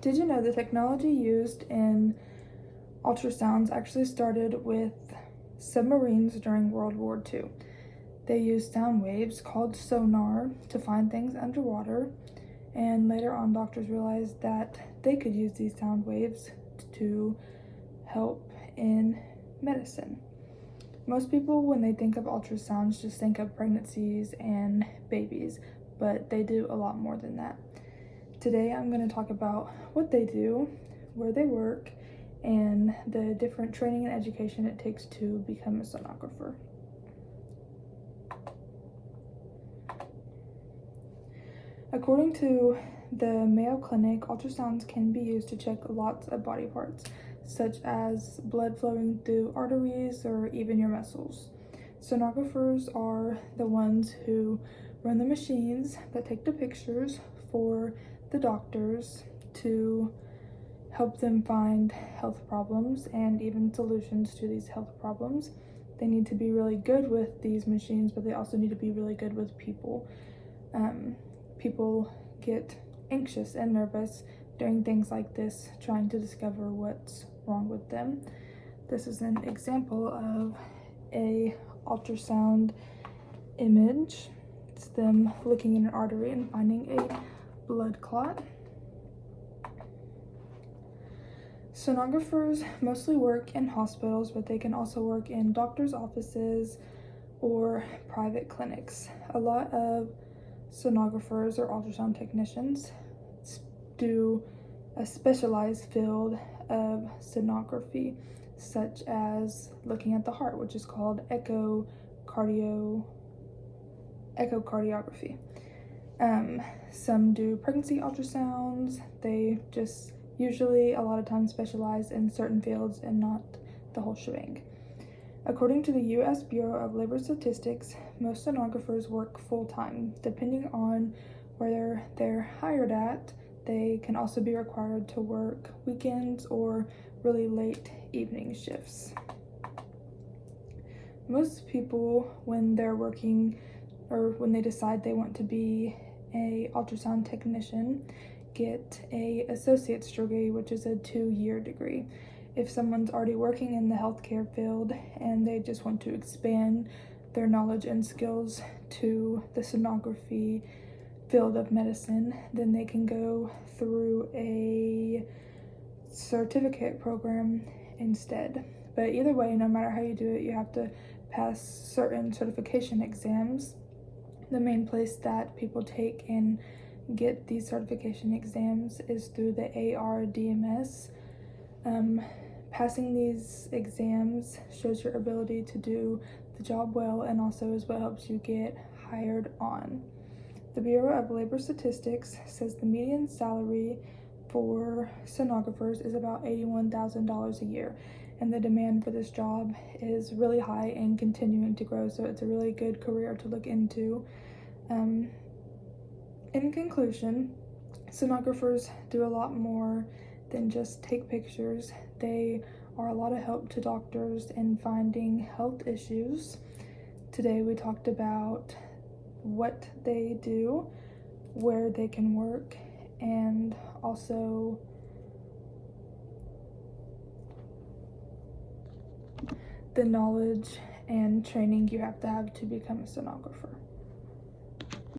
Did you know the technology used in ultrasounds actually started with submarines during World War II? They used sound waves called sonar to find things underwater, and later on doctors realized that they could use these sound waves to help in medicine. Most people, when they think of ultrasounds, just think of pregnancies and babies, but they do a lot more than that. Today I'm going to talk about what they do, where they work, and the different training and education it takes to become a sonographer. According to the Mayo Clinic, ultrasounds can be used to check lots of body parts, such as blood flowing through arteries or even your muscles. Sonographers are the ones who run the machines that take the pictures for the doctors to help them find health problems and even solutions to these health problems. They need to be really good with these machines, but they also need to be really good with people. People get anxious and nervous doing things like this, trying to discover what's wrong with them. This is an example of a ultrasound image. It's them looking in an artery and finding a blood clot. Sonographers mostly work in hospitals, but they can also work in doctors' offices or private clinics. A lot of sonographers or ultrasound technicians do a specialized field of sonography, such as looking at the heart, which is called echocardiography. Some do pregnancy ultrasounds. They just usually a lot of times specialize in certain fields and not the whole shebang. According to the U.S. Bureau of Labor Statistics, most sonographers work full-time. Depending on where they're hired at, they can also be required to work weekends or really late evening shifts. Most people, when they're working or when they decide they want to be a ultrasound technician, get a associate's degree, which is a 2-year degree. If someone's already working in the healthcare field and they just want to expand their knowledge and skills to the sonography field of medicine, then they can go through a certificate program instead. But either way, no matter how you do it, you have to pass certain certification exams. The main place that people take and get these certification exams is through the ARDMS. Passing these exams shows your ability to do the job well and also is what helps you get hired on. The Bureau of Labor Statistics says the median salary for sonographers is about $81,000 a year, and the demand for this job is really high and continuing to grow, so it's a really good career to look into. In conclusion, sonographers do a lot more than just take pictures. They are a lot of help to doctors in finding health issues. Today we talked about what they do, where they can work, and also the knowledge and training you have to become a sonographer.